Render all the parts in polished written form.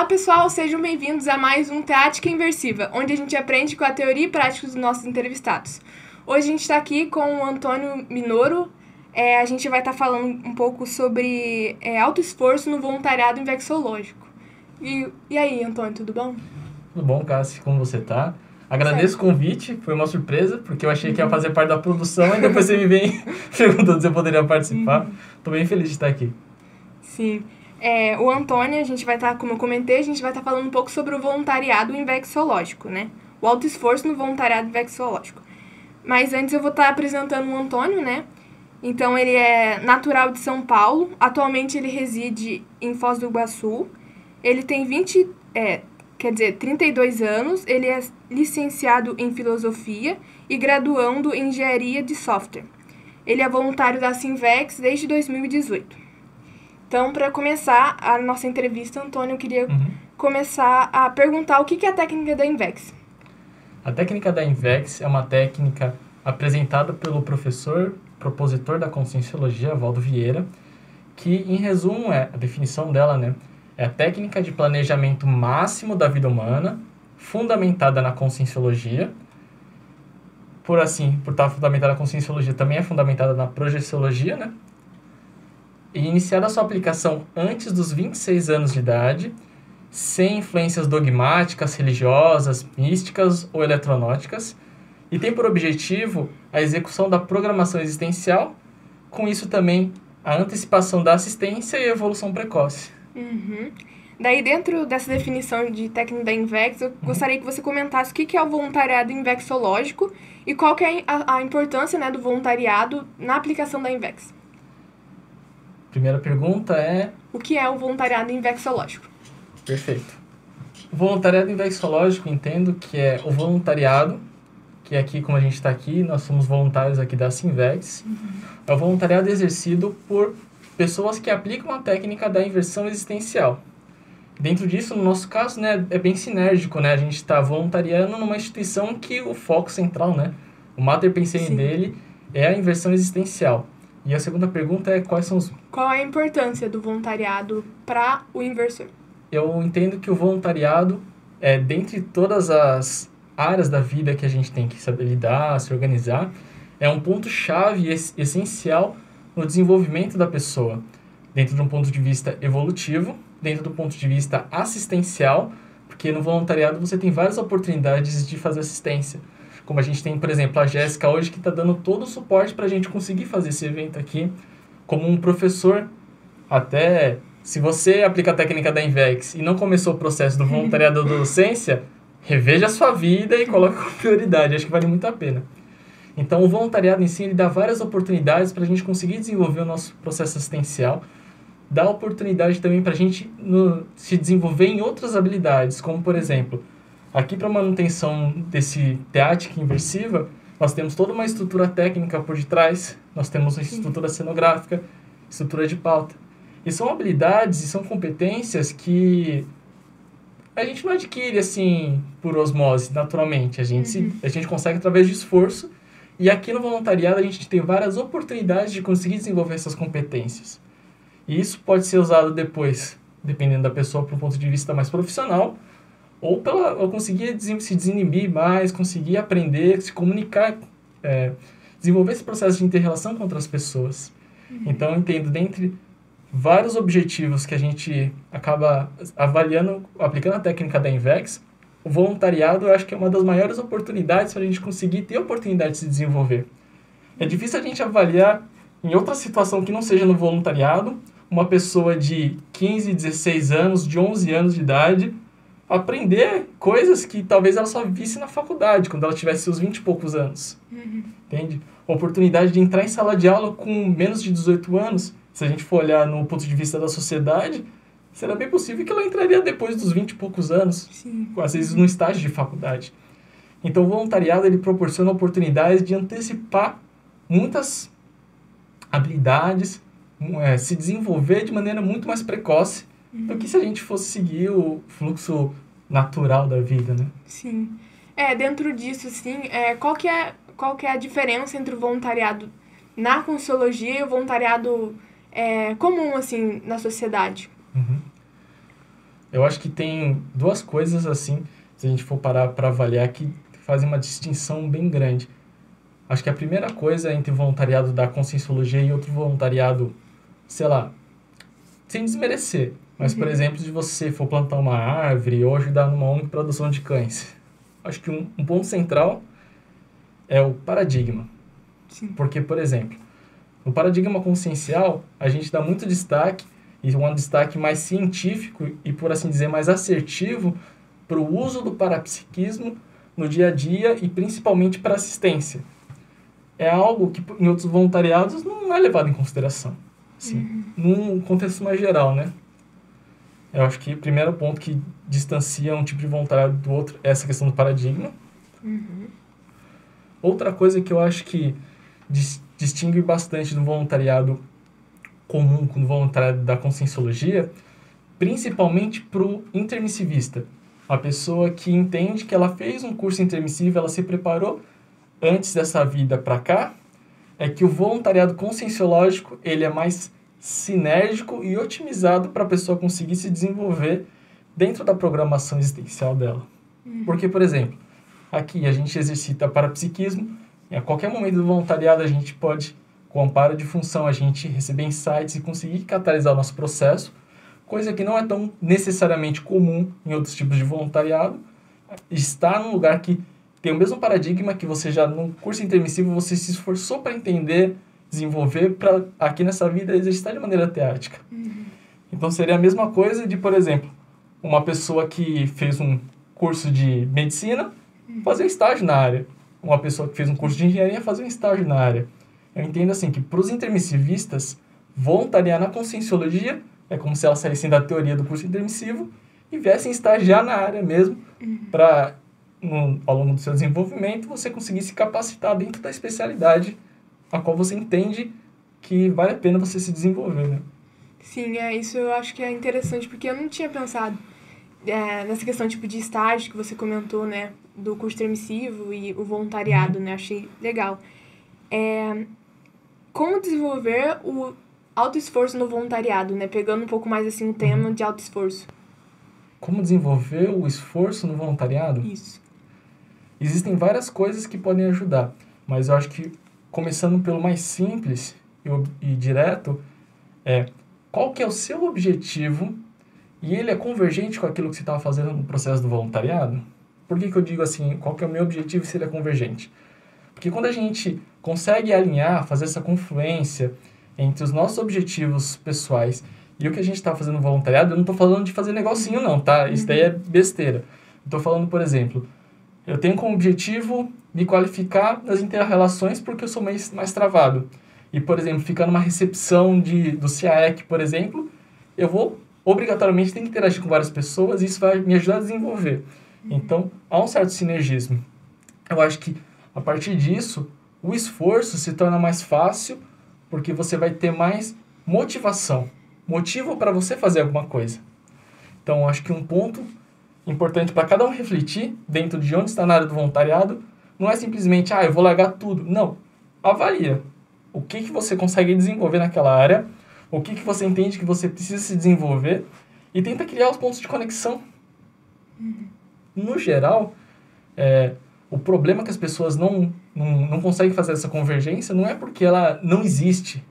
pessoal, sejam bem-vindos a mais um Teática Inversiva, onde a gente aprende com a teoria e prática dos nossos entrevistados. Hoje a gente está aqui com o Antônio Minoro. A gente vai estar falando um pouco sobre alto esforço no voluntariado infecciológico. E aí, Antônio, tudo bom? Tudo bom, Cassi? Como você tá? Agradeço o convite, foi uma surpresa, porque eu achei que ia fazer parte da produção e depois você me vem perguntando se eu poderia participar. Tô bem feliz de estar aqui. Sim. O Antônio, a gente vai estar, como eu comentei, a gente vai estar falando um pouco sobre o voluntariado infecciológico, né? O alto esforço no voluntariado infecciológico. Mas antes eu vou estar apresentando o Antônio, né? Então, ele é natural de São Paulo, atualmente ele reside em Foz do Iguaçu. Ele tem 32 anos, ele é licenciado em Filosofia e graduando em Engenharia de Software. Ele é voluntário da Sinvex desde 2018. Então, para começar a nossa entrevista, Antônio, eu queria começar a perguntar o que é a técnica da Invex. A técnica da Invex é uma técnica apresentada pelo propositor da Conscienciologia, Valdo Vieira, que, em resumo, a definição dela, né, é a técnica de planejamento máximo da vida humana, fundamentada na Conscienciologia. Por estar fundamentada na Conscienciologia, também é fundamentada na Projeciologia, né? E iniciar a sua aplicação antes dos 26 anos de idade, sem influências dogmáticas, religiosas, místicas ou eletronóticas, e tem por objetivo a execução da programação existencial, com isso também a antecipação da assistência e evolução precoce. Daí, dentro dessa definição de técnica da Invex, eu gostaria que você comentasse o que é o voluntariado infecciológico e qual que é a importância, né, do voluntariado na aplicação da Invex. Primeira pergunta é... O que é o voluntariado infecciológico? Perfeito. O voluntariado infecciológico, entendo que é o voluntariado, que aqui, como a gente está aqui, nós somos voluntários aqui da Sinvex. É o voluntariado exercido por pessoas que aplicam a técnica da inversão existencial. Dentro disso, no nosso caso, né, é bem sinérgico, né? A gente está voluntariando numa instituição que o foco central, né, o mater pensei dele é a inversão existencial. E a segunda pergunta é Qual é a importância do voluntariado para o inversor? Eu entendo que o voluntariado, dentre todas as áreas da vida que a gente tem que saber lidar, se organizar, é um ponto-chave essencial no desenvolvimento da pessoa, dentro de um ponto de vista evolutivo, dentro do ponto de vista assistencial, porque no voluntariado você tem várias oportunidades de fazer assistência. Como a gente tem, por exemplo, a Jéssica hoje, que está dando todo o suporte para a gente conseguir fazer esse evento aqui, como um professor. Até se você aplica a técnica da Invex e não começou o processo do voluntariado da docência, reveja a sua vida e coloque como prioridade. Acho que vale muito a pena. Então, o voluntariado em si, ele dá várias oportunidades para a gente conseguir desenvolver o nosso processo assistencial, dá oportunidade também para a gente se desenvolver em outras habilidades, como, por exemplo, aqui para a manutenção desse teática inversiva, nós temos toda uma estrutura técnica por detrás, nós temos uma estrutura cenográfica, estrutura de pauta. E são habilidades e são competências que a gente não adquire assim por osmose, naturalmente. A gente consegue através de esforço. E aqui no voluntariado a gente tem várias oportunidades de conseguir desenvolver essas competências. E isso pode ser usado depois, dependendo da pessoa, para um ponto de vista mais profissional, ou conseguir se desinibir mais, conseguir aprender, se comunicar, desenvolver esse processo de inter-relação com outras pessoas. Então, eu entendo, dentre vários objetivos que a gente acaba avaliando, aplicando a técnica da Invex, o voluntariado eu acho que é uma das maiores oportunidades para a gente conseguir ter a oportunidade de se desenvolver. É difícil a gente avaliar, em outra situação que não seja no voluntariado, uma pessoa de 15, 16 anos, de 11 anos de idade, aprender coisas que talvez ela só visse na faculdade, quando ela tivesse seus 20 e poucos anos. Entende? A oportunidade de entrar em sala de aula com menos de 18 anos, se a gente for olhar no ponto de vista da sociedade, será bem possível que ela entraria depois dos 20 e poucos anos, às vezes no estágio de faculdade. Então, o voluntariado ele proporciona oportunidades de antecipar muitas habilidades, se desenvolver de maneira muito mais precoce do que se a gente fosse seguir o fluxo natural da vida, né? Sim. Dentro disso, assim, qual que é a diferença entre o voluntariado na Conscienciologia e o voluntariado comum, assim, na sociedade? Eu acho que tem duas coisas, assim, se a gente for parar para avaliar, que fazem uma distinção bem grande. Acho que a primeira coisa entre o voluntariado da Conscienciologia e outro voluntariado, sei lá, sem desmerecer, mas, por exemplo, se você for plantar uma árvore ou ajudar numa ONG produção de cães. Acho que um ponto central é o paradigma. Sim. Porque, por exemplo, no paradigma consciencial, a gente dá muito destaque, e um destaque mais científico e, por assim dizer, mais assertivo para o uso do parapsiquismo no dia a dia e principalmente para assistência. É algo que em outros voluntariados não é levado em consideração, assim, num contexto mais geral, né? Eu acho que o primeiro ponto que distancia um tipo de voluntariado do outro é essa questão do paradigma. Outra coisa que eu acho que distingue bastante do voluntariado comum com o voluntariado da Conscienciologia, principalmente para o intermissivista. A pessoa que entende que ela fez um curso intermissivo, ela se preparou antes dessa vida para cá, é que o voluntariado conscienciológico ele é mais sinérgico e otimizado para a pessoa conseguir se desenvolver dentro da programação existencial dela. Porque, por exemplo, aqui a gente exercita parapsiquismo, e a qualquer momento do voluntariado a gente pode, com amparo de função, a gente receber insights e conseguir catalisar o nosso processo, coisa que não é tão necessariamente comum em outros tipos de voluntariado. Estar num lugar que tem o mesmo paradigma que você já, no curso intermissivo, você se esforçou para entender, desenvolver, para aqui nessa vida exercitar de maneira teática. Então seria a mesma coisa de, por exemplo, uma pessoa que fez um curso de medicina fazer um estágio na área. Uma pessoa que fez um curso de engenharia fazer um estágio na área. Eu entendo assim que para os intermissivistas, voluntariar na Conscienciologia é como se elas saíssem da teoria do curso intermissivo e viessem estagiar na área mesmo para, ao longo do seu desenvolvimento, você conseguir se capacitar dentro da especialidade a qual você entende que vale a pena você se desenvolver, né? Sim, isso eu acho que é interessante, porque eu não tinha pensado nessa questão tipo de estágio que você comentou, né, do curso intermissivo e o voluntariado, né, achei legal. Como desenvolver o autoesforço no voluntariado, né, pegando um pouco mais assim o tema de autoesforço. Como desenvolver o esforço no voluntariado? Isso. Existem várias coisas que podem ajudar, mas eu acho que começando pelo mais simples e direto, qual que é o seu objetivo e ele é convergente com aquilo que você estava fazendo no processo do voluntariado? Por que eu digo assim, qual que é o meu objetivo se ele é convergente? Porque quando a gente consegue alinhar, fazer essa confluência entre os nossos objetivos pessoais e o que a gente está fazendo no voluntariado, eu não estou falando de fazer negocinho não, tá? Isso daí é besteira. Estou falando, por exemplo, eu tenho como objetivo me qualificar nas inter-relações porque eu sou mais travado. E, por exemplo, ficar numa recepção do CIAEC, por exemplo, eu vou obrigatoriamente ter que interagir com várias pessoas e isso vai me ajudar a desenvolver. Então, há um certo sinergismo. Eu acho que, a partir disso, o esforço se torna mais fácil porque você vai ter mais motivação. Motivo para você fazer alguma coisa. Então, acho que um ponto importante para cada um refletir dentro de onde está na área do voluntariado não é simplesmente, eu vou largar tudo. Não. Avalia o que você consegue desenvolver naquela área, o que você entende que você precisa se desenvolver e tenta criar os pontos de conexão. No geral, o problema que as pessoas não conseguem fazer essa convergência não é porque ela não existe,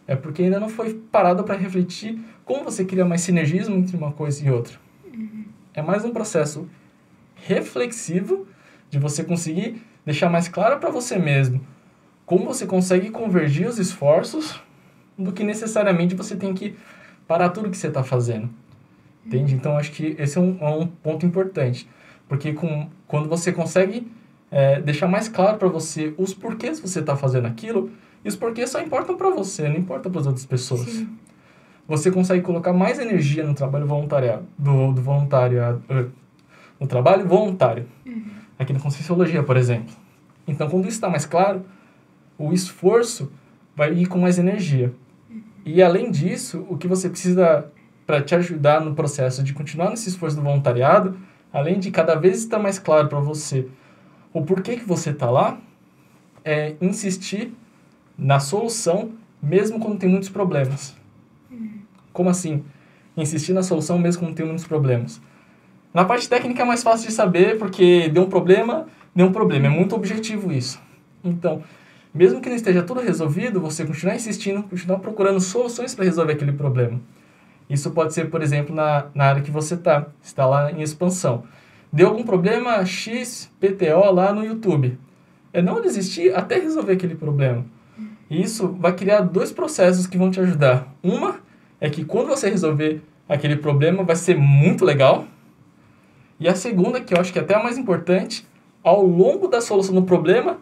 é porque ainda não foi parado para refletir como você cria mais sinergismo entre uma coisa e outra. É mais um processo reflexivo de você conseguir deixar mais claro para você mesmo como você consegue convergir os esforços do que necessariamente você tem que parar tudo que você está fazendo. Entende? Então, acho que esse é um ponto importante. Porque quando você consegue deixar mais claro para você os porquês você está fazendo aquilo, e os porquês só importam para você, não importa para as outras pessoas. Sim. Você consegue colocar mais energia no trabalho voluntário, no trabalho voluntário. Aqui na Conscienciologia, por exemplo. Então, quando isso está mais claro, o esforço vai ir com mais energia. E, além disso, o que você precisa para te ajudar no processo de continuar nesse esforço do voluntariado, além de cada vez estar mais claro para você o porquê que você está lá, é insistir na solução, mesmo quando tem muitos problemas. Como assim? insistir na solução mesmo quando tem muitos problemas. Na parte técnica é mais fácil de saber, porque deu um problema. É muito objetivo isso. Então, mesmo que não esteja tudo resolvido, você continuar insistindo, continuar procurando soluções para resolver aquele problema. Isso pode ser, por exemplo, na área que você está lá em expansão. Deu algum problema XPTO lá no YouTube. É não desistir até resolver aquele problema. E isso vai criar 2 processos que vão te ajudar. Uma é que quando você resolver aquele problema vai ser muito legal. E a segunda, que eu acho que é até a mais importante, ao longo da solução do problema,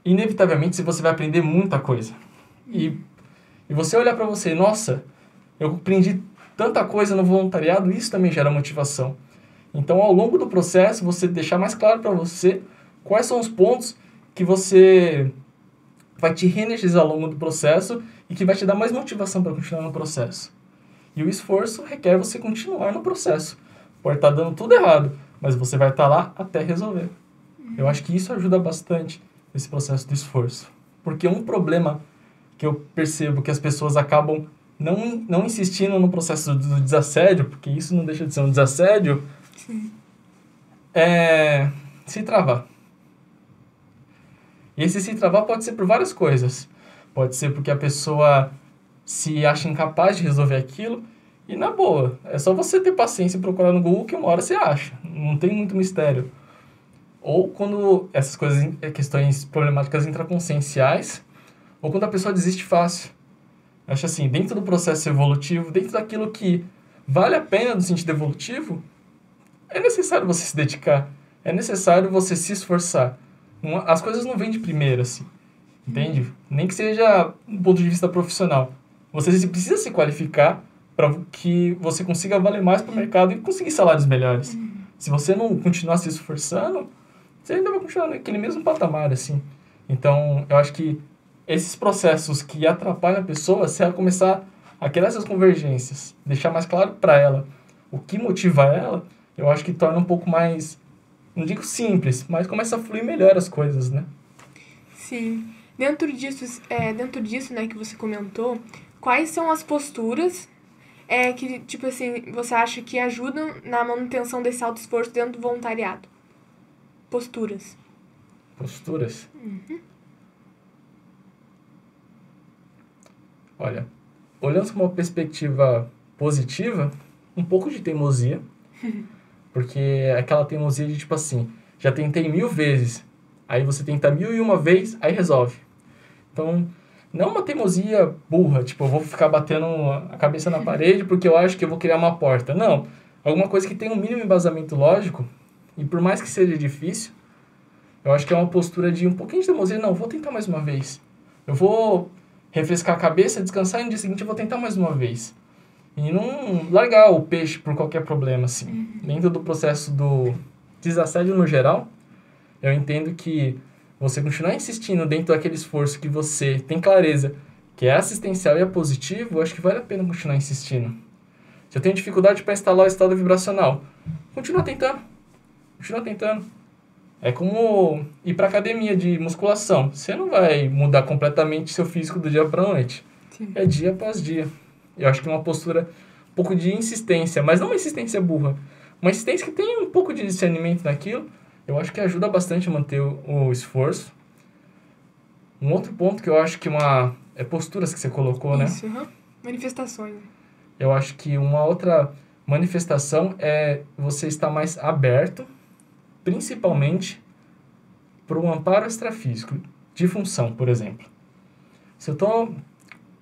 inevitavelmente você vai aprender muita coisa. E você olhar para você, nossa, eu aprendi tanta coisa no voluntariado, isso também gera motivação. Então, ao longo do processo, você deixar mais claro para você quais são os pontos que você vai te reenergizar ao longo do processo e que vai te dar mais motivação para continuar no processo. E o esforço requer você continuar no processo. Pode estar dando tudo errado, mas você vai estar lá até resolver. Eu acho que isso ajuda bastante esse processo do esforço. Porque um problema que eu percebo que as pessoas acabam não insistindo no processo do desassédio, porque isso não deixa de ser um desassédio, Sim. É se travar. E esse se travar pode ser por várias coisas. Pode ser porque a pessoa se acha incapaz de resolver aquilo. E na boa, é só você ter paciência e procurar no Google que uma hora você acha. Não tem muito mistério. Ou quando essas coisas, questões problemáticas intraconscienciais, ou quando a pessoa desiste fácil. Eu acho assim, dentro do processo evolutivo, dentro daquilo que vale a pena no sentido evolutivo, é necessário você se dedicar. É necessário você se esforçar. As coisas não vêm de primeira, assim. Entende? Nem que seja do ponto de vista profissional. Você precisa se qualificar para que você consiga valer mais para o mercado e conseguir salários melhores. Se você não continuar se esforçando, você ainda vai continuar naquele mesmo patamar, assim. Então, eu acho que esses processos que atrapalham a pessoa, se ela começar a criar essas convergências, deixar mais claro para ela o que motiva ela, eu acho que torna um pouco mais, não digo simples, mas começa a fluir melhor as coisas, né? Sim. Dentro disso, né, que você comentou, quais são as posturas que, tipo assim, você acha que ajudam na manutenção desse auto-esforço dentro do voluntariado? Posturas. Posturas? Olha, olhando com uma perspectiva positiva, um pouco de teimosia, porque é aquela teimosia de tipo assim, já tentei 1000 vezes, aí você tenta 1001 vez, aí resolve. Então, não uma teimosia burra, tipo, eu vou ficar batendo a cabeça na parede porque eu acho que eu vou criar uma porta. Não, alguma coisa que tenha um mínimo embasamento lógico, e por mais que seja difícil, eu acho que é uma postura de um pouquinho de teimosia. Não, vou tentar mais uma vez. Eu vou refrescar a cabeça, descansar e no dia seguinte eu vou tentar mais uma vez. E não largar o peixe por qualquer problema, assim. Dentro do processo do desassédio no geral, eu entendo que você continuar insistindo dentro daquele esforço que você tem clareza que é assistencial e é positivo, eu acho que vale a pena continuar insistindo. Se eu tenho dificuldade para instalar o estado vibracional, continua tentando. Continua tentando. É como ir para academia de musculação. Você não vai mudar completamente seu físico do dia para a noite. Sim. É dia após dia. Eu acho que é uma postura um pouco de insistência, mas não uma insistência burra. Uma insistência que tem um pouco de discernimento naquilo, eu acho que ajuda bastante a manter o esforço. Um outro ponto que eu acho que é posturas que você colocou, né? Isso, manifestações. Eu acho que uma outra manifestação é você estar mais aberto, principalmente para um amparo extrafísico, de função, por exemplo. Se eu estou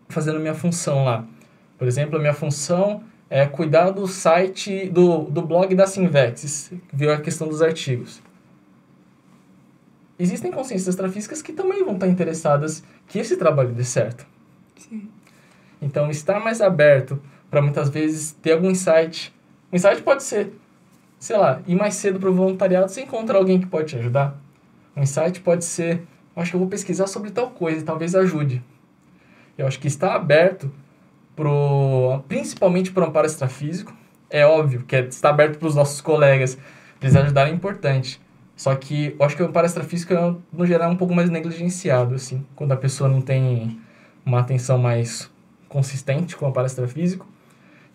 fazendo minha função lá, por exemplo, a minha função é cuidar do site, do blog da Sinvex, viu a questão dos artigos. Existem consciências extrafísicas que também vão estar interessadas que esse trabalho dê certo. Sim. Então, estar mais aberto para muitas vezes ter algum insight. Um insight pode ser, sei lá, ir mais cedo para o voluntariado você encontra alguém que pode te ajudar. Um insight pode ser, acho que eu vou pesquisar sobre tal coisa e talvez ajude. Eu acho que estar aberto principalmente para o amparo extrafísico, é óbvio que estar aberto para os nossos colegas, para eles ajudarem é importante. Só que eu acho que o amparo extrafísico, no geral, é um pouco mais negligenciado, assim, quando a pessoa não tem uma atenção mais consistente com o amparo extrafísico.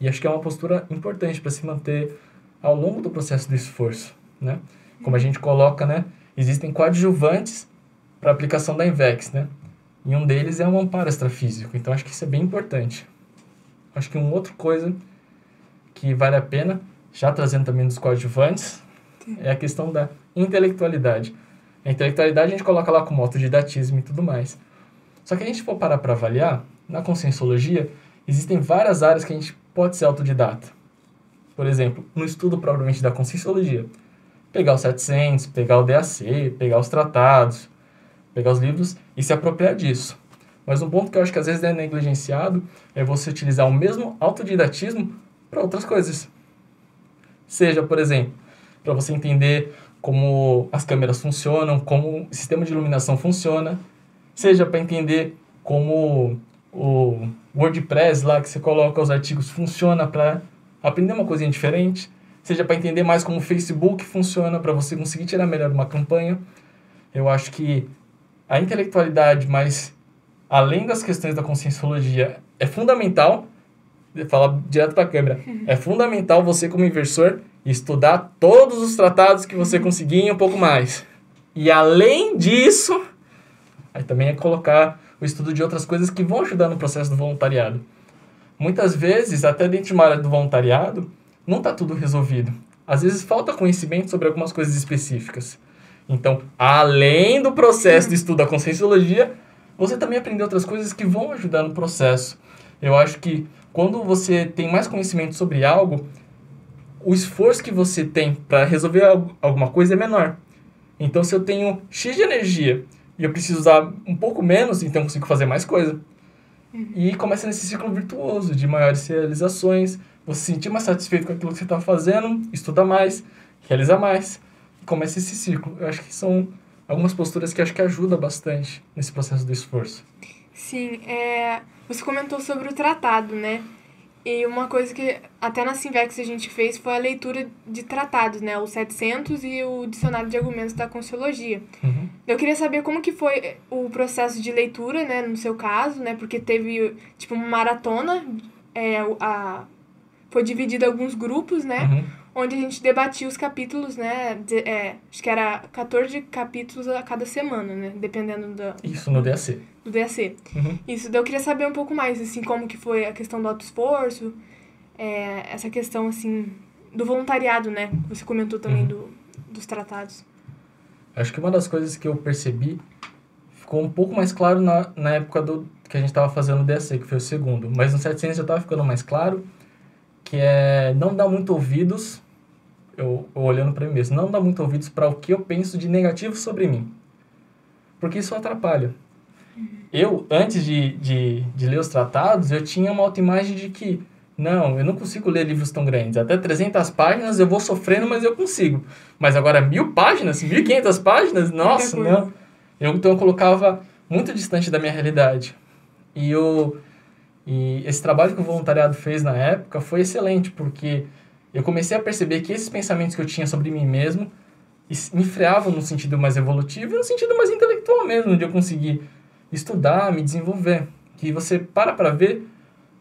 E acho que é uma postura importante para se manter ao longo do processo do esforço, né? Como a gente coloca, né? Existem coadjuvantes para a aplicação da INVEX, né? E um deles é um amparo extrafísico. Então, acho que isso é bem importante. Acho que uma outra coisa que vale a pena, já trazendo também dos coadjuvantes, é a questão da intelectualidade. A intelectualidade a gente coloca lá como autodidatismo e tudo mais. Só que a gente for parar para avaliar, na conscienciologia, existem várias áreas que a gente pode ser autodidata. Por exemplo, no estudo propriamente da conscienciologia, pegar os 700, pegar o DAC, pegar os tratados, pegar os livros e se apropriar disso. Mas um ponto que eu acho que às vezes é negligenciado é você utilizar o mesmo autodidatismo para outras coisas. Seja, por exemplo, para você entender como as câmeras funcionam, como o sistema de iluminação funciona, seja para entender como o WordPress lá que você coloca os artigos funciona para aprender uma coisinha diferente, seja para entender mais como o Facebook funciona para você conseguir tirar melhor uma campanha. Eu acho que a intelectualidade, mas além das questões da conscienciologia, é fundamental, falar direto para a câmera, é fundamental você como inversor estudar todos os tratados que você conseguir e um pouco mais. E além disso, aí também é colocar o estudo de outras coisas que vão ajudar no processo do voluntariado. Muitas vezes, até dentro de uma área do voluntariado, não está tudo resolvido. Às vezes falta conhecimento sobre algumas coisas específicas. Então, além do processo de estudo da conscienciologia, você também aprende outras coisas que vão ajudar no processo. Eu acho que quando você tem mais conhecimento sobre algo, o esforço que você tem para resolver alguma coisa é menor. Então, se eu tenho X de energia e eu preciso usar um pouco menos, então eu consigo fazer mais coisa. E começa nesse ciclo virtuoso de maiores realizações, você se sentir mais satisfeito com aquilo que você está fazendo, estuda mais, realiza mais, e começa esse ciclo. Eu acho que são algumas posturas que acho que ajudam bastante nesse processo do esforço. Sim, você comentou sobre o tratado, né? E uma coisa que até na Sinvex a gente fez foi a leitura de tratados, né? O 700 e o Dicionário de Argumentos da Conscienciologia. Uhum. Eu queria saber como que foi o processo de leitura, né? No seu caso, né? Porque teve, tipo, uma maratona, foi dividido em alguns grupos, né? Uhum. Onde a gente debatia os capítulos, né? Acho que era 14 capítulos a cada semana, né? Dependendo Isso, no DAC. do DAC. Uhum. Isso, daí eu queria saber um pouco mais, assim, como que foi a questão do auto-esforço, essa questão, assim, do voluntariado, né? Você comentou também dos tratados. Acho que uma das coisas que eu percebi ficou um pouco mais claro na época que a gente estava fazendo o DAC, que foi o segundo. Mas no 700 já estava ficando mais claro, que é não dar muito ouvidos, eu olhando para mim mesmo, não dar muito ouvidos para o que eu penso de negativo sobre mim. Porque isso atrapalha. Eu, antes de ler os tratados, eu tinha uma autoimagem de que, não, eu não consigo ler livros tão grandes. Até 300 páginas eu vou sofrendo, mas eu consigo. Mas agora 1000 páginas, 1500 páginas, nossa, não. Então eu colocava muito distante da minha realidade. E esse trabalho que o voluntariado fez na época foi excelente, porque eu comecei a perceber que esses pensamentos que eu tinha sobre mim mesmo me freavam no sentido mais evolutivo e no sentido mais intelectual mesmo, onde eu consegui estudar, me desenvolver. Que você para ver,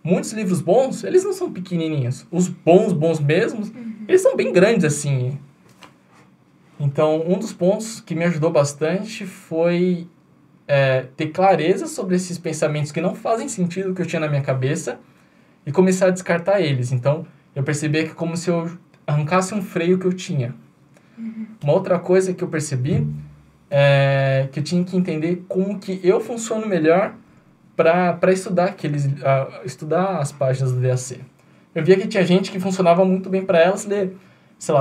muitos livros bons, eles não são pequenininhos. Os bons mesmos, eles são bem grandes assim. Então, um dos pontos que me ajudou bastante foi ter clareza sobre esses pensamentos que não fazem sentido que eu tinha na minha cabeça e começar a descartar eles. Então, eu percebi que é como se eu arrancasse um freio que eu tinha. Uma outra coisa que eu percebi é que eu tinha que entender como que eu funciono melhor para estudar as páginas do DAC. Eu via que tinha gente que funcionava muito bem para elas ler,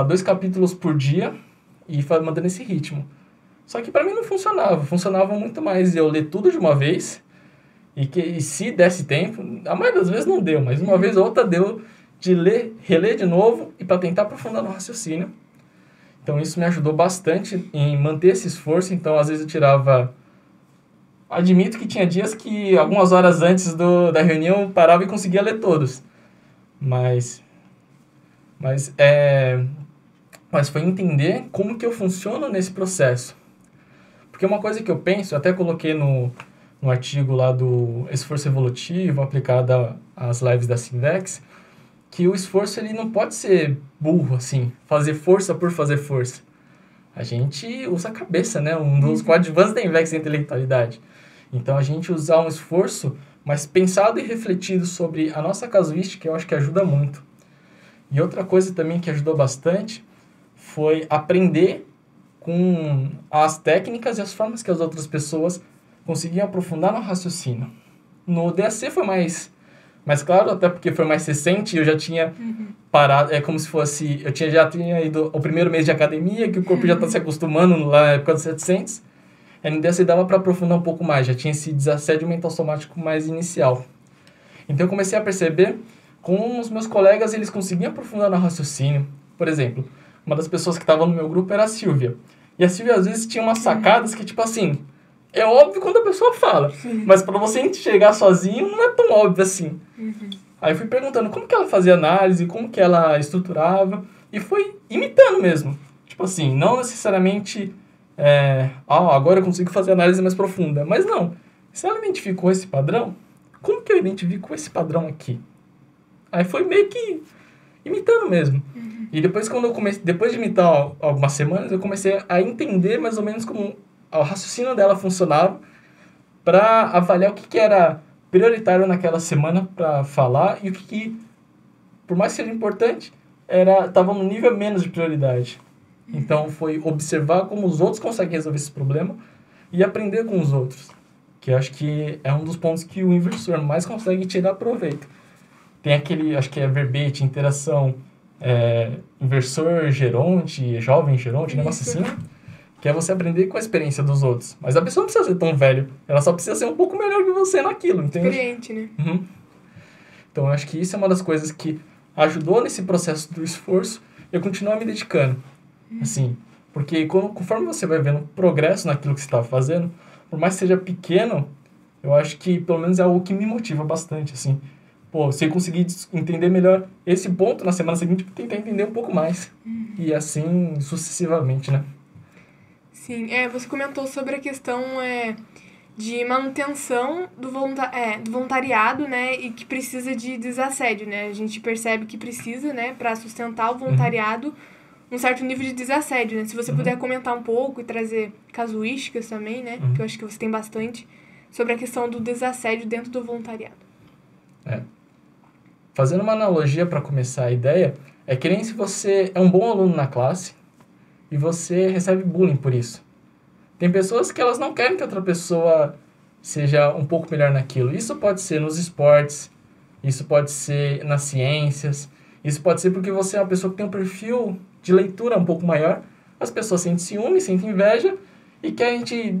2 capítulos por dia e mandando esse ritmo. Só que para mim não funcionava. Funcionava muito mais eu ler tudo de uma vez e se desse tempo, a maioria das vezes não deu, mas uma vez ou outra deu de reler de novo e para tentar aprofundar no raciocínio. Então isso me ajudou bastante em manter esse esforço. Então às vezes eu tirava... Admito que tinha dias que algumas horas antes da reunião eu parava e conseguia ler todos. Mas foi entender como que eu funciono nesse processo. Porque uma coisa que eu penso, eu até coloquei no artigo lá do esforço evolutivo aplicado às lives da Sinvex, que o esforço ele não pode ser burro, assim, fazer força por fazer força. A gente usa a cabeça, né? Um dos coadjuvantes da INVEX é a intelectualidade. Então, a gente usar um esforço, mas pensado e refletido sobre a nossa casuística, eu acho que ajuda muito. E outra coisa também que ajudou bastante foi aprender com as técnicas e as formas que as outras pessoas conseguiam aprofundar no raciocínio. No DAC foi mais claro, até porque foi mais recente, eu já tinha parado, é como se fosse, já tinha ido o primeiro mês de academia, que o corpo já está se acostumando lá na época dos 700, aí no DAC dava para aprofundar um pouco mais, já tinha esse desassédio mental somático mais inicial. Então eu comecei a perceber como os meus colegas, eles conseguiam aprofundar no raciocínio. Por exemplo, uma das pessoas que estava no meu grupo era a Silvia. E a Silvia, às vezes, tinha umas sacadas que, tipo assim, é óbvio quando a pessoa fala. Mas para você enxergar sozinho, não é tão óbvio assim. Aí eu fui perguntando como que ela fazia análise, como que ela estruturava. E foi imitando mesmo. Tipo assim, não necessariamente... agora eu consigo fazer análise mais profunda. Mas não. Se ela identificou esse padrão, como que eu identifico esse padrão aqui? Aí foi meio que imitando mesmo. E depois, depois de imitar algumas semanas, eu comecei a entender mais ou menos como o raciocínio dela funcionava para avaliar o que era prioritário naquela semana para falar e o que, por mais que seja importante, estava no nível menos de prioridade. Então, foi observar como os outros conseguem resolver esse problema e aprender com os outros, que eu acho que é um dos pontos que o inversor mais consegue tirar proveito. Tem aquele, acho que é verbete, interação, inversor geronte, jovem geronte, um negócio assim, que é você aprender com a experiência dos outros. Mas a pessoa não precisa ser tão velho, ela só precisa ser um pouco melhor que você naquilo, entende? Experiente, né? Então, eu acho que isso é uma das coisas que ajudou nesse processo do esforço e eu continuo me dedicando. Assim, porque conforme você vai vendo progresso naquilo que você está fazendo, por mais que seja pequeno, eu acho que pelo menos é algo que me motiva bastante, assim. Pô, se eu conseguir entender melhor esse ponto na semana seguinte, tentar entender um pouco mais. E assim sucessivamente, né? Sim, você comentou sobre a questão de manutenção do voluntariado, né? E que precisa de desassédio, né? A gente percebe que precisa, né? Para sustentar o voluntariado, um certo nível de desassédio, né? Se você puder comentar um pouco e trazer casuísticas também, né? Que eu acho que você tem bastante, sobre a questão do desassédio dentro do voluntariado. Fazendo uma analogia para começar a ideia, é que nem se você é um bom aluno na classe e você recebe bullying por isso. Tem pessoas que elas não querem que outra pessoa seja um pouco melhor naquilo. Isso pode ser nos esportes, isso pode ser nas ciências, isso pode ser porque você é uma pessoa que tem um perfil de leitura um pouco maior. As pessoas sentem ciúme, sentem inveja e querem te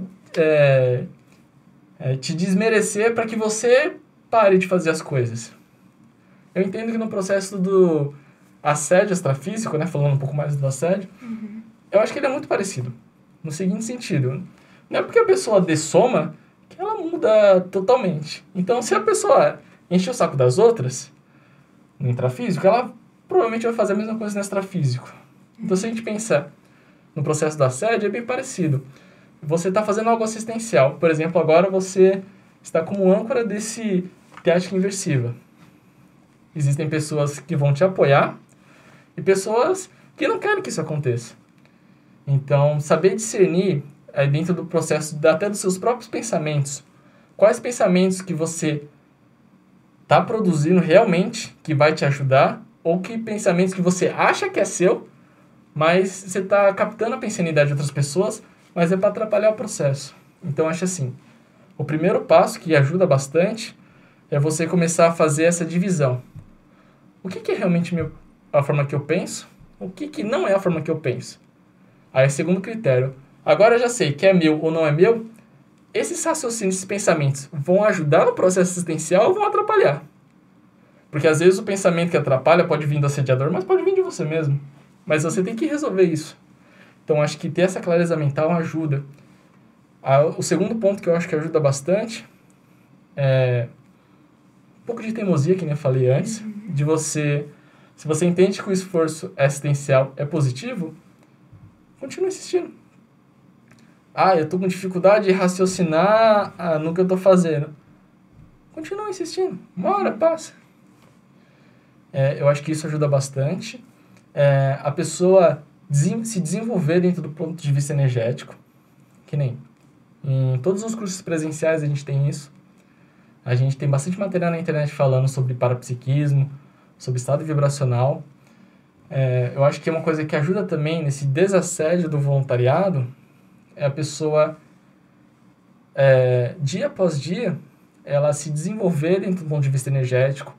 desmerecer para que você pare de fazer as coisas. Eu entendo que no processo do assédio extrafísico, né, falando um pouco mais do assédio, eu acho que ele é muito parecido. No seguinte sentido, não é porque a pessoa dessoma que ela muda totalmente. Então, se a pessoa encher o saco das outras, no intrafísico, ela provavelmente vai fazer a mesma coisa no extrafísico. Então, se a gente pensar no processo do assédio, é bem parecido. Você está fazendo algo assistencial. Por exemplo, agora você está como âncora desse teática inversiva. Existem pessoas que vão te apoiar e pessoas que não querem que isso aconteça. Então, saber discernir dentro do processo, até dos seus próprios pensamentos, quais pensamentos que você está produzindo realmente que vai te ajudar, ou que pensamentos que você acha que é seu, mas você está captando a pensanidade de outras pessoas, mas é para atrapalhar o processo. Então, acho assim, o primeiro passo que ajuda bastante é você começar a fazer essa divisão. O que é realmente a forma que eu penso? O que não é a forma que eu penso? Aí, segundo critério, agora eu já sei que é meu ou não é meu, esses raciocínios, esses pensamentos vão ajudar no processo assistencial ou vão atrapalhar? Porque às vezes o pensamento que atrapalha pode vir do assediador, mas pode vir de você mesmo. Mas você tem que resolver isso. Então, acho que ter essa clareza mental ajuda. O segundo ponto que eu acho que ajuda bastante é um pouco de teimosia, que nem eu falei antes, de você... Se você entende que o esforço assistencial é positivo, continue insistindo. Eu estou com dificuldade de raciocinar no que eu estou fazendo. Continue insistindo. Uma hora passa. Eu acho que isso ajuda bastante. A pessoa se desenvolver dentro do ponto de vista energético, que nem em todos os cursos presenciais a gente tem isso. A gente tem bastante material na internet falando sobre parapsiquismo, sobre estado vibracional. Eu acho que é uma coisa que ajuda também nesse desassédio do voluntariado é a pessoa, dia após dia, ela se desenvolver dentro do ponto de vista energético,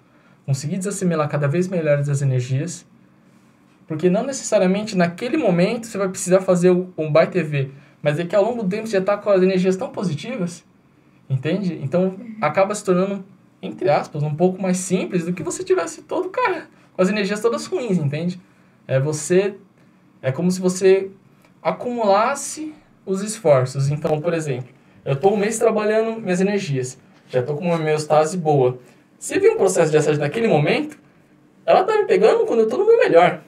conseguir desassimilar cada vez melhor as energias, porque não necessariamente naquele momento você vai precisar fazer um Baita EV, mas é que ao longo do tempo você já está com as energias tão positivas, entende? Então acaba se tornando, entre aspas, um pouco mais simples do que você tivesse todo cara com as energias todas ruins, entende? É como se você acumulasse os esforços. Então, por exemplo, eu estou um mês trabalhando minhas energias, já estou com uma homeostase boa. Se vir um processo de assédio naquele momento, ela está me pegando quando eu estou no meu melhor.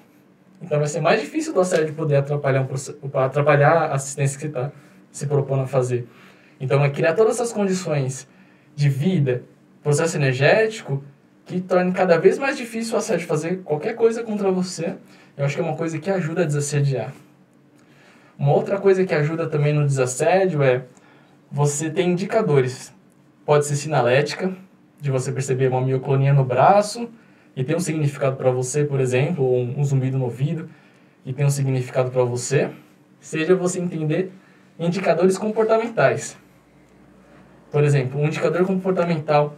Então vai ser mais difícil do assédio poder atrapalhar a assistência que você está se propondo a fazer. Então é criar todas essas condições de vida, processo energético, que torne cada vez mais difícil o assédio fazer qualquer coisa contra você. Eu acho que é uma coisa que ajuda a desassediar. Uma outra coisa que ajuda também no desassédio é você ter indicadores. Pode ser sinalética, de você perceber uma mioclonia no braço e tem um significado para você, por exemplo, ou um zumbido no ouvido e tem um significado para você. Seja você entender indicadores comportamentais. Por exemplo, um indicador comportamental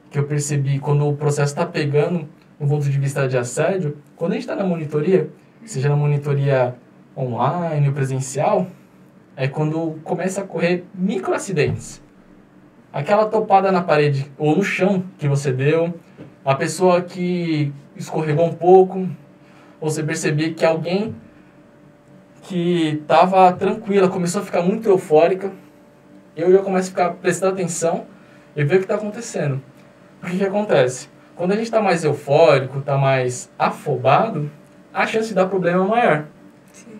que eu percebi quando o processo está pegando no ponto de vista de assédio, quando a gente está na monitoria, seja na monitoria online ou presencial, é quando começa a ocorrer microacidentes. Aquela topada na parede ou no chão que você deu, a pessoa que escorregou um pouco, ou você perceber que alguém que estava tranquila começou a ficar muito eufórica, eu já começo a ficar prestando atenção e ver o que está acontecendo. O que acontece? Quando a gente está mais eufórico, está mais afobado, a chance de dar problema é maior. Sim.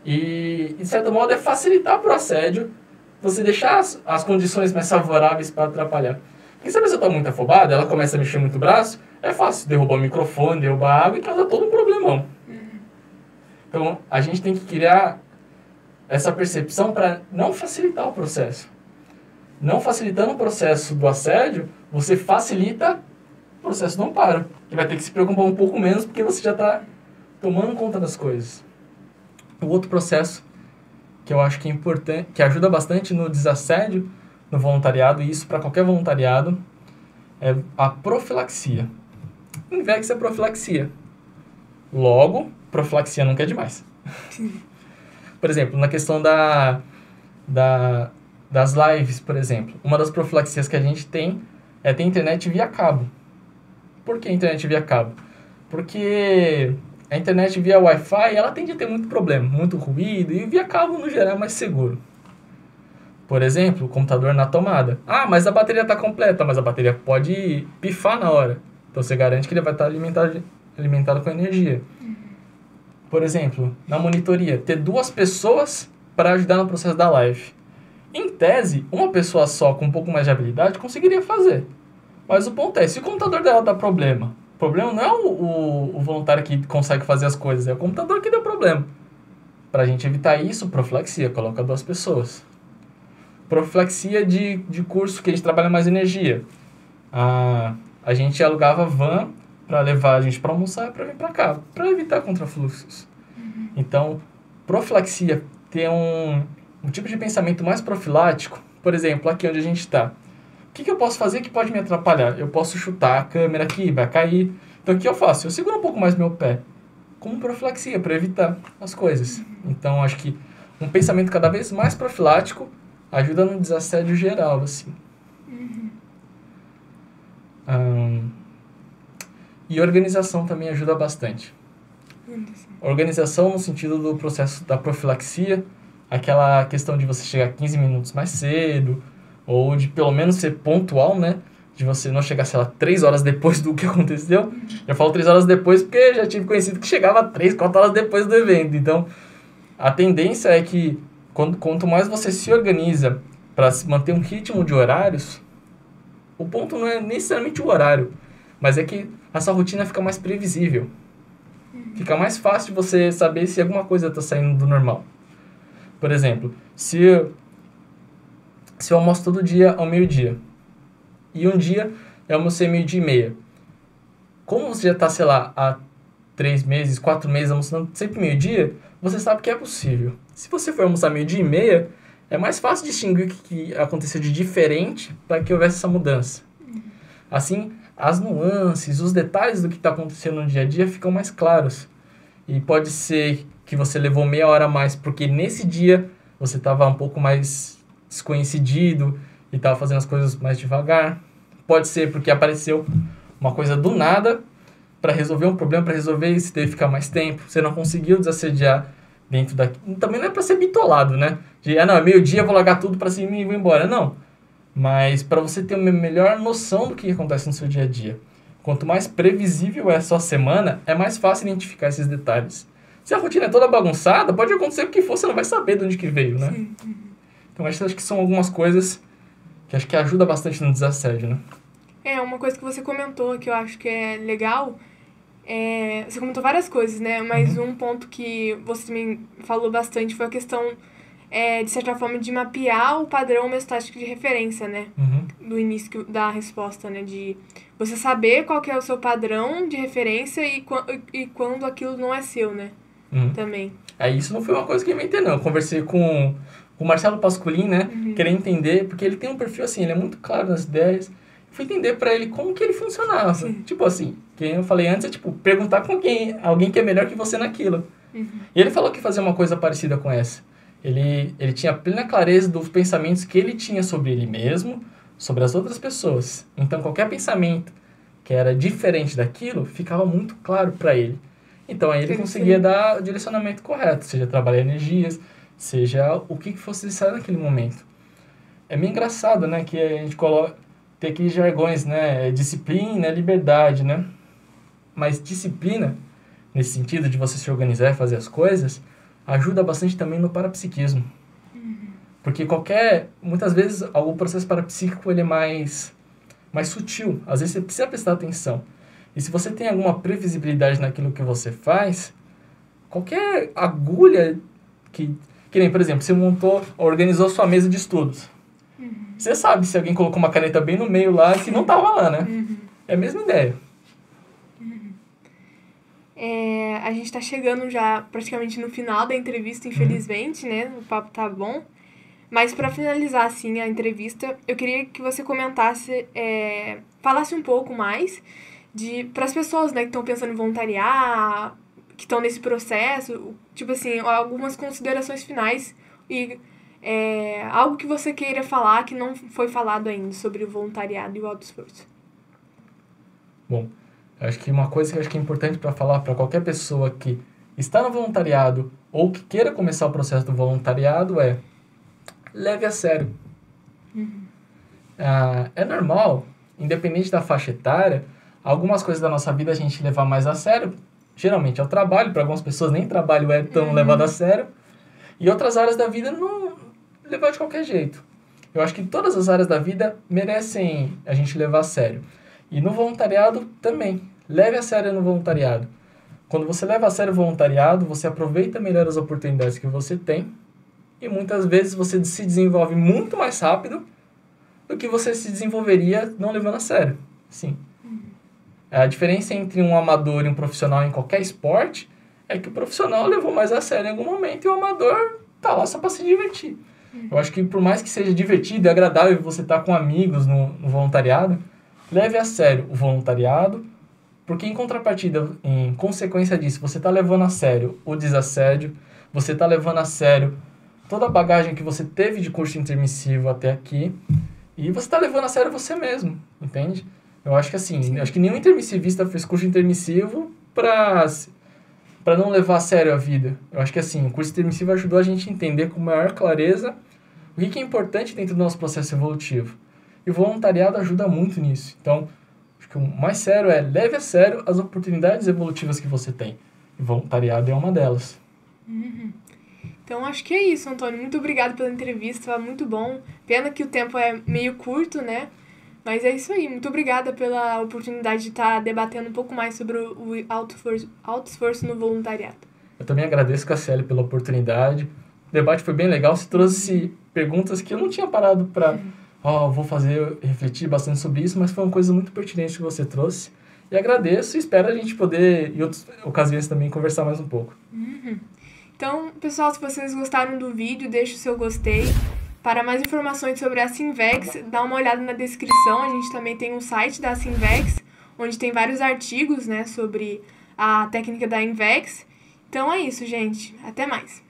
E, de certo modo, é facilitar para o assédio você deixar as condições mais favoráveis para atrapalhar. Porque se a pessoa está muito afobada, ela começa a mexer muito o braço, é fácil derrubar o microfone, derrubar a água e causar todo um problemão. Então, a gente tem que criar essa percepção para não facilitar o processo. Não facilitando o processo do assédio, você facilita o processo do amparo, que vai ter que se preocupar um pouco menos porque você já está tomando conta das coisas. O outro processo que eu acho que é importante, que ajuda bastante no desassédio no voluntariado, e isso para qualquer voluntariado, é a profilaxia. Invex é profilaxia. Logo, profilaxia nunca é demais. Por exemplo, na questão das lives, por exemplo, uma das profilaxias que a gente tem é ter internet via cabo. Por que internet via cabo? Porque a internet via Wi-Fi, ela tende a ter muito problema, muito ruído, e via cabo, no geral, é mais seguro. Por exemplo, o computador na tomada. Ah, mas a bateria está completa, mas a bateria pode pifar na hora. Então, você garante que ele vai estar alimentado com energia. Por exemplo, na monitoria, ter 2 pessoas para ajudar no processo da live. Em tese, uma pessoa só com um pouco mais de habilidade conseguiria fazer. Mas o ponto é, se o computador dela dá problema, o problema não é o voluntário que consegue fazer as coisas, é o computador que deu problema. Para a gente evitar isso, profilaxia, coloca 2 pessoas. Profilaxia de curso que a gente trabalha mais energia. A gente alugava van para levar a gente para almoçar e para vir para cá, para evitar contrafluxos. Então, profilaxia ter um tipo de pensamento mais profilático, por exemplo, aqui onde a gente está. O que eu posso fazer que pode me atrapalhar? Eu posso chutar a câmera aqui, vai cair. Então, o que eu faço? Eu seguro um pouco mais meu pé, com profilaxia, para evitar as coisas. Então, acho que um pensamento cada vez mais profilático ajuda no desassédio geral, assim. E organização também ajuda bastante. Organização no sentido do processo da profilaxia, aquela questão de você chegar 15 minutos mais cedo, ou de pelo menos ser pontual, né? De você não chegar, sei lá, 3 horas depois do que aconteceu. Eu falo 3 horas depois porque já tive conhecido que chegava 3, 4 horas depois do evento. Então, a tendência é que quanto mais você se organiza para manter um ritmo de horários, o ponto não é necessariamente o horário, mas é que essa rotina fica mais previsível. Fica mais fácil de você saber se alguma coisa está saindo do normal. Por exemplo, se eu almoço todo dia ao meio-dia, e um dia eu almocei meio-dia e meia, como você já está, sei lá, há 3 meses, 4 meses almoçando sempre meio-dia, você sabe que é possível. Se você for almoçar meio-dia e meia, é mais fácil distinguir o que aconteceu de diferente para que houvesse essa mudança. Assim, as nuances, os detalhes do que está acontecendo no dia a dia ficam mais claros. E pode ser que você levou meia hora a mais porque nesse dia você estava um pouco mais desconhecido e estava fazendo as coisas mais devagar. Pode ser porque apareceu uma coisa do nada para resolver um problema, para resolver isso, teve que ficar mais tempo. Você não conseguiu desassediar dentro daqui. Também não é para ser bitolado, né? Não, é meio-dia, vou largar tudo para cima e vou embora. Não. Mas para você ter uma melhor noção do que acontece no seu dia a dia. Quanto mais previsível é a sua semana, é mais fácil identificar esses detalhes. Se a rotina é toda bagunçada, pode acontecer o que for, você não vai saber de onde que veio, né? Sim. Então, acho que são algumas coisas que acho que ajuda bastante no desassédio, né? Uma coisa que você comentou que eu acho que é legal, você comentou várias coisas, né? Mas um ponto que você também falou bastante foi a questão, de certa forma, de mapear o padrão homeostático de referência, né? Do início da resposta, né? De você saber qual que é o seu padrão de referência e quando aquilo não é seu, né? Também. Isso não foi uma coisa que eu inventei, não. Eu conversei com o Marcelo Pascolin, né? Querer entender, porque ele tem um perfil assim, ele é muito claro nas ideias. Fui entender pra ele como que ele funcionava. Sim. Tipo assim, quem eu falei antes é perguntar com alguém que é melhor que você naquilo. E ele falou que fazia uma coisa parecida com essa. Ele tinha plena clareza dos pensamentos que ele tinha sobre ele mesmo, sobre as outras pessoas. Então qualquer pensamento que era diferente daquilo, ficava muito claro pra ele. Então aí ele conseguia dar o direcionamento correto, seja trabalhar energias, seja o que fosse necessário naquele momento. É meio engraçado, né, que a gente tem aqueles jargões, né? Disciplina, liberdade, né? Mas disciplina, nesse sentido de você se organizar e fazer as coisas, ajuda bastante também no parapsiquismo. Porque muitas vezes, o processo parapsíquico ele é mais sutil. Às vezes você precisa prestar atenção. E se você tem alguma previsibilidade naquilo que você faz, qualquer agulha que nem, por exemplo, você organizou sua mesa de estudos. Você sabe se alguém colocou uma caneta bem no meio lá que não estava lá, né? É a mesma ideia. A gente está chegando já praticamente no final da entrevista, infelizmente, né? O papo tá bom. Mas para finalizar, assim, a entrevista, eu queria que você comentasse, falasse um pouco mais para as pessoas, né, que estão pensando em voluntariar, que estão nesse processo, tipo assim, algumas considerações finais e algo que você queira falar que não foi falado ainda sobre o voluntariado e o alto esforço. Bom, acho que uma coisa que eu acho que é importante para falar para qualquer pessoa que está no voluntariado ou que queira começar o processo do voluntariado é leve a sério. É normal, independente da faixa etária, algumas coisas da nossa vida a gente levar mais a sério. Geralmente é o trabalho, para algumas pessoas nem trabalho é tão levado a sério. E outras áreas da vida não levar de qualquer jeito. Eu acho que todas as áreas da vida merecem a gente levar a sério. E no voluntariado também. Leve a sério no voluntariado. Quando você leva a sério o voluntariado, você aproveita melhor as oportunidades que você tem e muitas vezes você se desenvolve muito mais rápido do que você se desenvolveria não levando a sério. Sim. A diferença entre um amador e um profissional em qualquer esporte é que o profissional levou mais a sério em algum momento e o amador tá lá só para se divertir. Eu acho que por mais que seja divertido e agradável você estar com amigos no voluntariado, leve a sério o voluntariado, porque em contrapartida, em consequência disso, você está levando a sério o desassédio, você está levando a sério toda a bagagem que você teve de curso intermissivo até aqui, e você está levando a sério você mesmo, entende? Eu acho que assim, acho que nenhum intermissivista fez curso intermissivo para não levar a sério a vida. Eu acho que assim, o curso intermissivo ajudou a gente a entender com maior clareza o que é importante dentro do nosso processo evolutivo. E o voluntariado ajuda muito nisso. Então, acho que o mais sério é leve a sério as oportunidades evolutivas que você tem. E voluntariado é uma delas. Então, acho que é isso, Antônio. Muito obrigado pela entrevista, foi muito bom. Pena que o tempo é meio curto, né? Mas é isso aí. Muito obrigada pela oportunidade de estar debatendo um pouco mais sobre o alto esforço no voluntariado. Eu também agradeço, Cassiele, pela oportunidade. O debate foi bem legal. Você trouxe perguntas que eu não tinha parado para... vou refletir bastante sobre isso, mas foi uma coisa muito pertinente que você trouxe. E agradeço e espero a gente poder, em outras ocasiões também, conversar mais um pouco. Então, pessoal, se vocês gostaram do vídeo, deixe o seu gostei. Para mais informações sobre a Sinvex, dá uma olhada na descrição. A gente também tem um site da Sinvex, onde tem vários artigos, né, sobre a técnica da Invex. Então é isso, gente. Até mais.